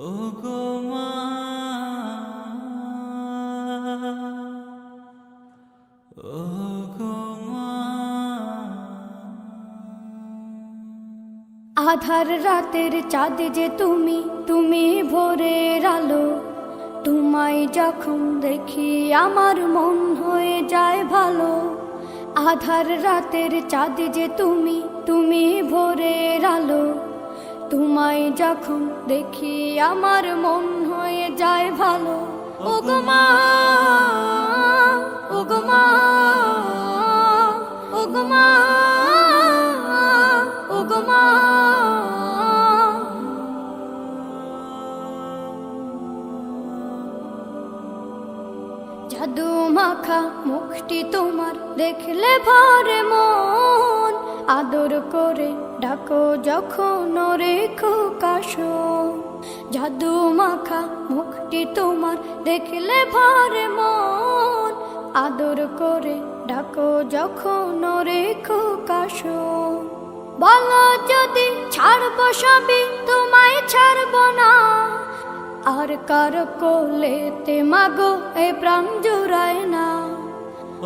ওগো মা, ওগো মা। আধার রাতের চাঁদ যে তুমি, তুমি ভোরের আলো। তোমায় যখন দেখি আমার মন হয়ে যায় ভালো। আধার রাতের চাঁদ যে তুমি, তুমি ভোরের আলো। তোমায় যখন দেখি আমার মন হয়ে যায় ভালো। ওগো মা, ওগো মা, ওগো মা, ওগো মা। জাদু মাখা মুখটি তোমার দেখলে ভরে মন। আদর করে ডাকো যখন রেখো কাশো। জাদু মাখা মুখটি তোমার দেখলে ভরে মন। আদর করে ডাকো যখন রেখো কাশো। বলো যদি ছাড়বো সবই, তোমায় ছাড়বো না। আর কার কোলেতে মাগো এ প্রাণ জুড়ায় না।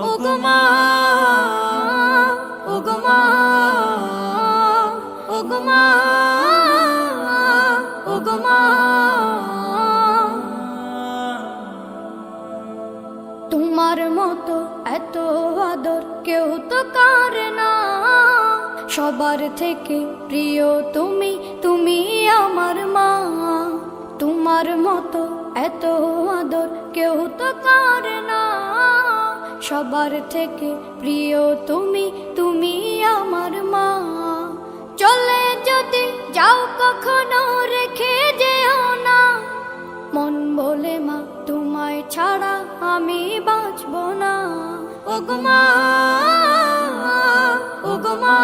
ওগো মা, ওগো মা, ওগো মা, ওগো মা। তোমার মতো এত আদর কেউ তো করে না। সবার থেকে প্রিয় তুমি, তুমি আমার মা। তোমার মতো এত আদর কেউ তো করে না। সবার থেকে প্রিয় তুমি, তুমি আমার মা। চলে যদি যাও কখনো রেখে যেও না। মন বলে মা তোমায় ছাড়া আমি বাঁচব না। ওগো মা, ওগো মা,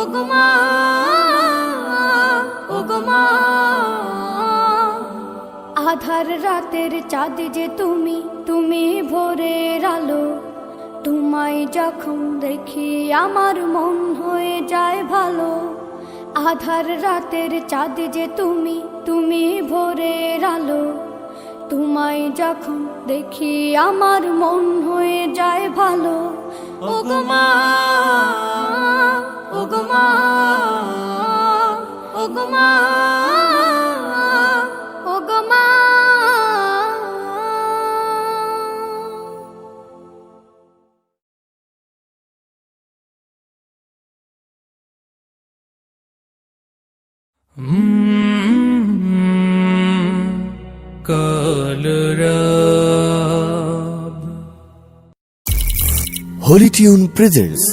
ওগো মা, ওগো মা। আধার রাতের চাঁদ যে তুমি, তুমি ভোরের আলো। তোমায় যখন দেখি আমার মন হয়ে যায় ভালো। আধার রাতের চাঁদ যে তুমি, তুমি ভোরের আলো। তোমায় যখন দেখি আমার মন হয়ে যায় ভালো। ওগো মা, ওগো মা, ওগো মা, ওগো মা। কলরব Holy Tune presents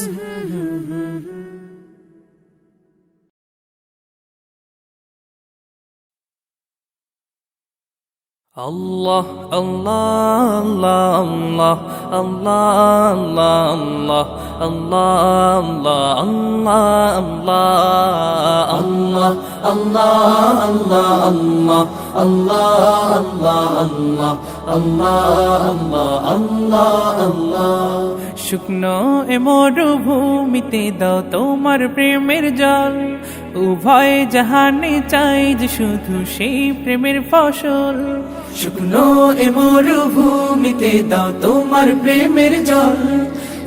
Allah, Allah, Allah, Allah, Allah, Allah, Allah, Allah, Allah, Allah. শুকনো এ মরুভূমিতে দাও তোমার প্রেমের জল। উভয় জাহানে চাই যে শুধু সেই প্রেমের ফসল। শুকনো এ মরুভূমিতে দাও তোমার প্রেমের জল।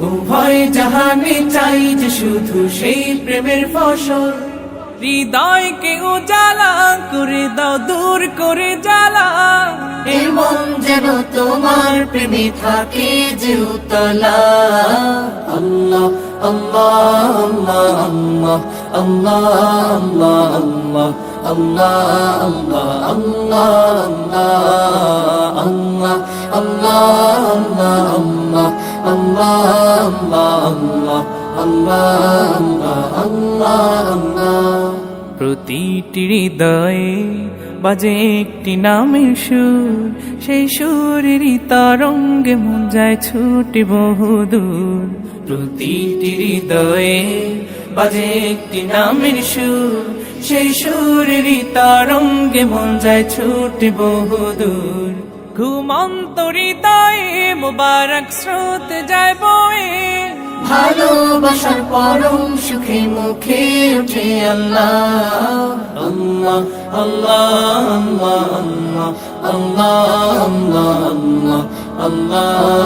উভয় জাহানে চাই যে শুধু সেই প্রেমের ফসল। হৃদয়কে উজালা করে দাও, দূর করে জ্বালা। এ মন যেন তোমার প্রেমে থাকে যে উতলা। আল্লাহ, আল্লাহ, আল্লাহ, আল্লাহ, আল্লাহ, আল্লাহ, আল্লাহ, আল্লাহ, আল্লাহ, আল্লাহ, আল্লাহ। প্রতিটি হৃদয়ে বাজে একটি নামের সুর। সেই সুরেরই তরঙ্গে মন যায় ছুটে বহুদূর। প্রতিটি হৃদয়ে বাজে একটি নামের সুর। সেই সুরেরই তরঙ্গে মন যায় ছুটে বহুদূর। ঘুমন্ত হৃদয়ে মুবারক স্রোত যায় বয়ে। ভালোবাসার পরম সুখে মুখে উঠে আল্লাহ, আল্লাহ, আল্লাহ আল্লাহ আল্লাহ আল্লাহ আল্লাহ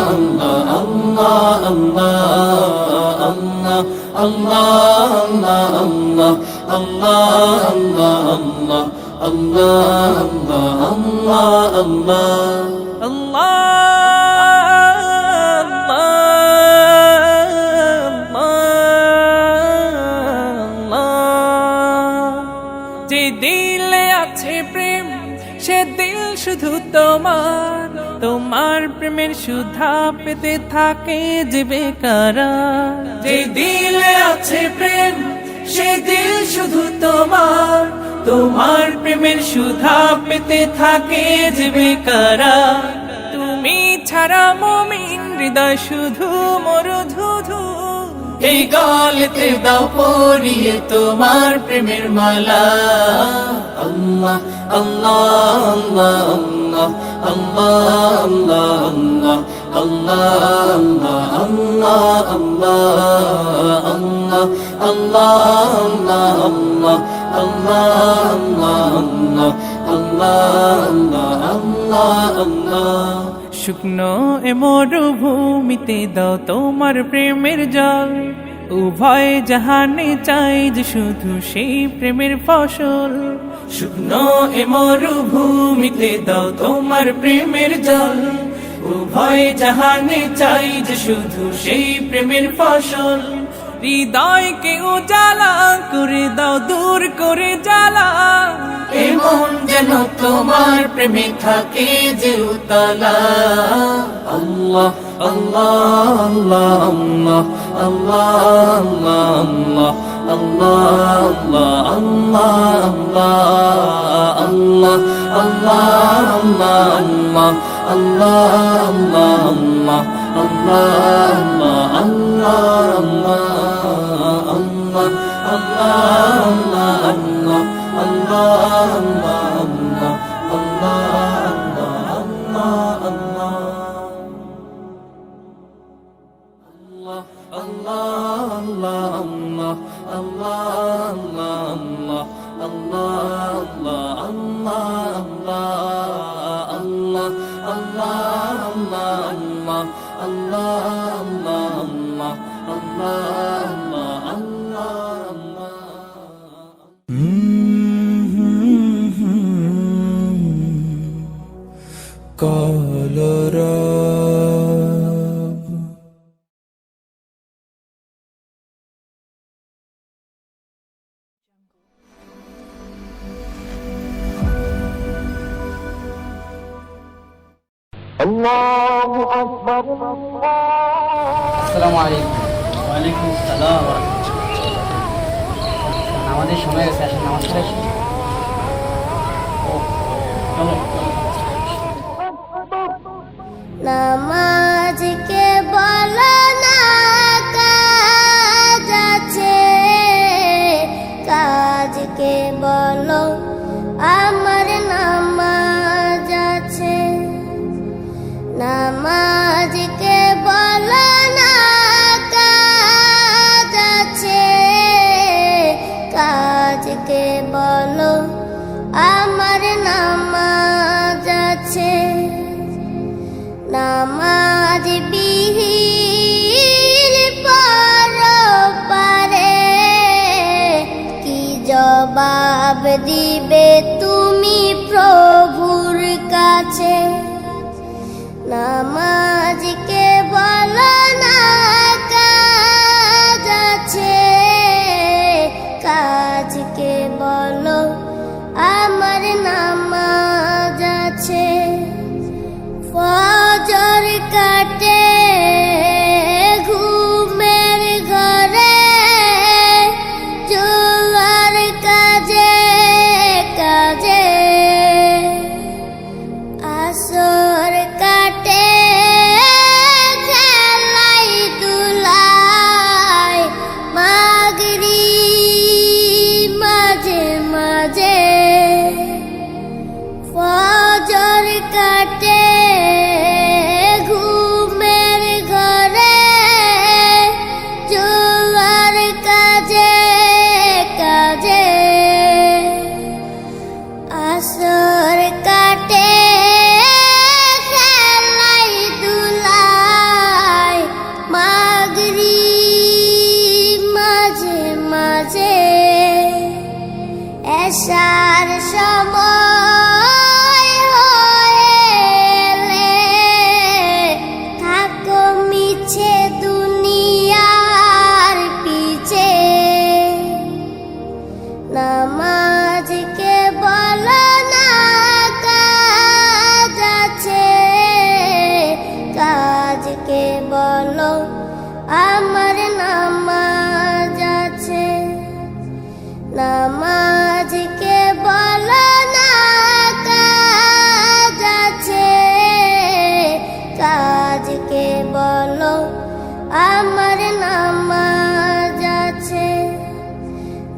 আল্লাহ আল্লাহ আল্লাহ আল্লাহ আল্লাহ আল্লাহ আল্লাহ আল্লাহ আল্লাহ আল্লাহ যে দিলে আছে প্রেম সে দিল শুধু তোমার, তোমার প্রেমের সুধা পেতে থাকে যে বেকারার। যে দিলে আছে প্রেম সে দিল শুধু তোমার, তোমার প্রেমের সুধা পেতে থাকে যে বেকারার। তুমি ছাড়া মুমিন হৃদয় শুধু মরুধুধু, এই গলেতে দাও পরিয়ে তোমার প্রেমের মালা। আল্লাহ আল্লাহ আল্লাহ আল্লাহ আল্লাহ আল্লাহ আল্লাহ আল্লাহ আল্লাহ আল্লাহ। শুকনো এ মরুভূমিতে দাও তোমার প্রেমের জল, উভয় জাহানে চাই যে শুধু সেই প্রেমের ফসল। শুকনো এ মরুভূমিতে দাও তোমার প্রেমের জল, উভয় জাহানে চাই যে শুধু সেই প্রেমের ফসল। হৃদয়কে উজালা করে দাও দূর করে জ্বালা, এমন যেন তোমার প্রেমে থাকে যে উতলা। আল্লাহ আল্লাহ আল্লাহ আল্লাহ আল্লাহ আল্লাহ আল্লাহ আল্লাহ আসসালামু আলাইকুম। ওয়ালাইকুম আসসালাম ওয়া রাহমাতুল্লাহ। আমাদের সময় গেছে, আসেন নামাজ পড়ে আসি। চলো নামাজকে বলো না কাজ আছে, কাজকে বলো আমার নামাজ আছে। নামাজকে বলো না কাজ আছে, কাজকে বলো আমার নামাজ আছে। নামাজ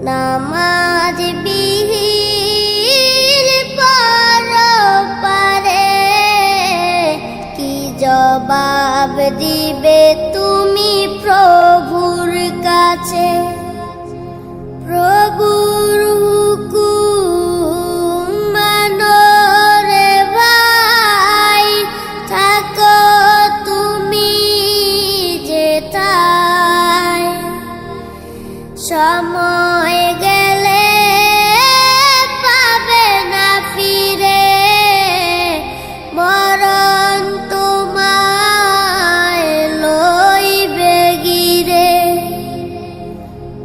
নামাজ বিহীন পরপারে কি জবাব দিবে তুমি প্রভুর কাছে? প্রভুর হুকুম মানো রে ভাই, থাকো তুমি যেথায়। সময় গেলে পাবে না ফিরে, মরণ তোমায় লইবে গিরে।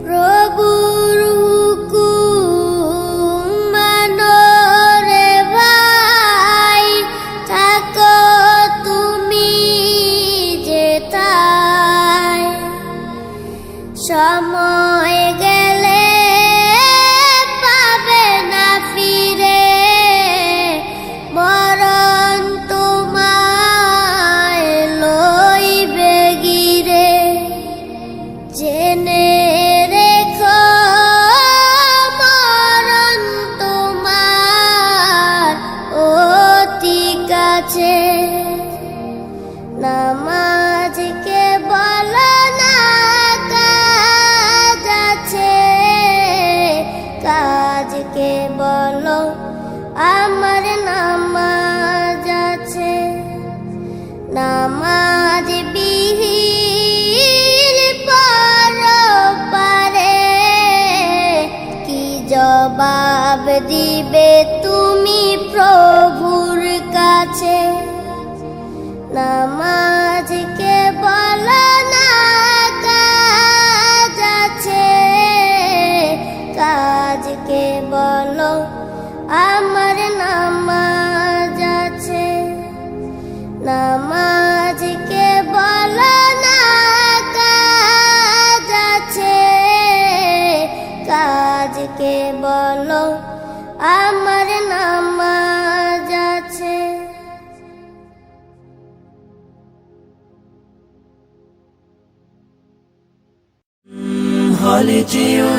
প্রভুর হুকুম মানো রে ভাই, থাকো তুমি যেথায়। সময় গেলে পাবে না ফিরে, মরণ তোমায় লইবে গিরে। জেনে রেখো মরণ তোমার অতি কাছে। নামাজকে বলো না কাজ আছে, কাজকে বলো আমার নামাজ আছে। নামাজ বিহীন পরপারে কি জবাব দিবে তুমি প্রভুর কাছে? নামাজকে বলো না কাজ আছে, কাজকে বলো আমার নামাজ আছে। নামাজকে বলো না কাজ আছে, কাজকে বলো আমার নামাজ আছে। হলে যেও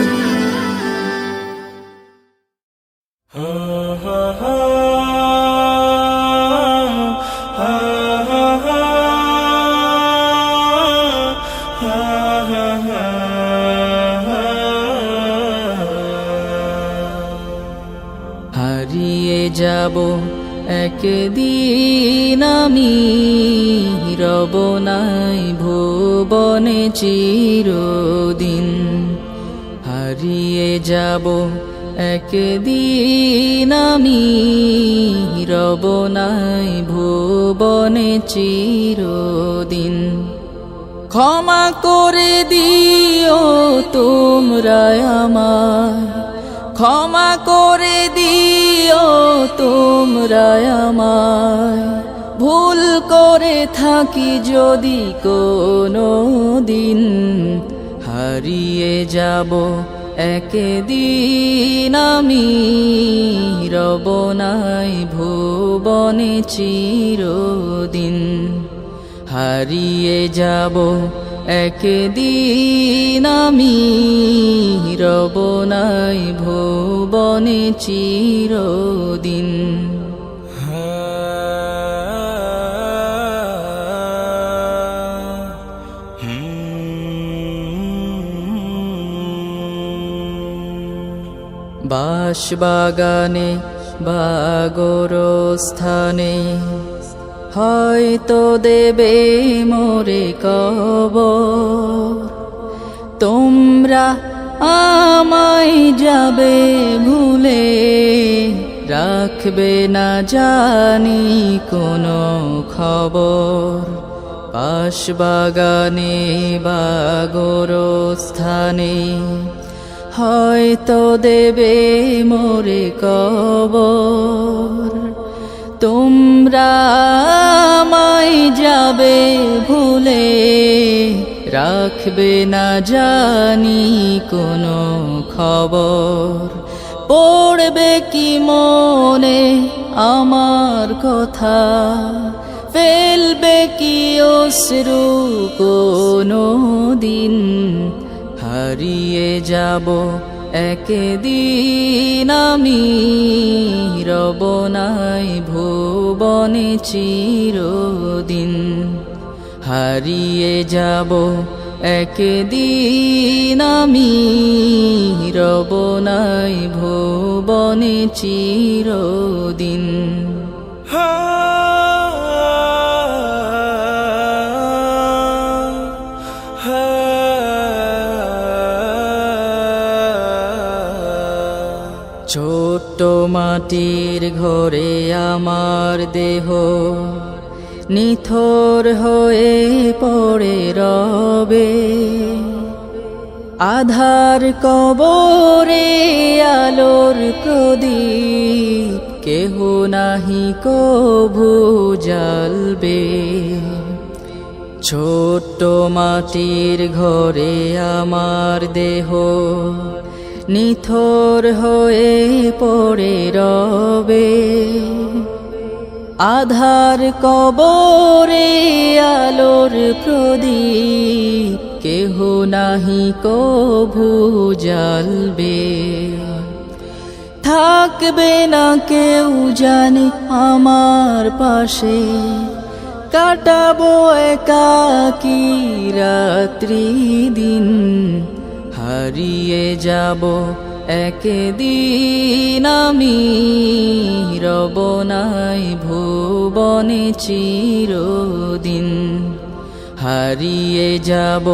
হারিয়ে যাব একদিন আমি, রব নাই ভুবনে চিরদিন। হারিয়ে যাব একদিন আমি, রব নাই ভুবনে চিরদিন। ক্ষমা করে দিও তোমরা আমায়, ক্ষমা করে দিও তোমরা আমায়। ভুল করে থাকি যদি কোনো দিন, হারিয়ে যাব একদিন আমি, রব নাই ভুবনে চিরদিন। হারিয়ে যাব একদিন আমি, রব নাই ভুবনে চিরদিন। বাঁশবাগানে বা গোরস্থানে হয়তো দেবে মোরে কবর। তোমরা আমায় যাবে ভুলে, রাখবে না জানি কোনো খবর। বাঁশবাগানে বা গোরস্থানে হয়তো দেবে মোরে কবর। তোমরা আমায় যাবে ভুলে, রাখবে না জানি কোনো খবর। পড়বে কি মনে আমার কথা, ফেলবে কি অশ্রু কোনো দিন। হারিয়ে যাব একদিন আমি রব নাই ভুবনে চিরদিন হারিয়ে যাব একদিন আমি রব নাই ভুবনে চিরদিন ছোট্ট মাটির ঘরে আমার দেহ নিথর হয়ে পড়ে রবে আধার কবরে আলোর প্রদীপ কেহ নাহি কভু জ্বালবে ছোট্ট মাটির ঘরে আমার দেহ নিথর হয়ে পড়ে রবে আধার কবরে আলোর প্রদীপ কেহ নাহি কভু জ্বালবে থাকবে না কেউ জানে আমার পাশে কাটাবো একাকী রাত্রি দিন হারিয়ে যাব একদিন আমি রব নাই ভুবনে চিরদিন হারিয়ে যাব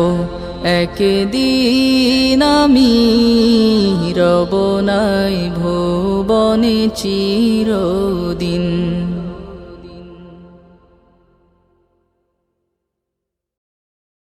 একদিন আমি রব নাই ভুবনে চিরদিন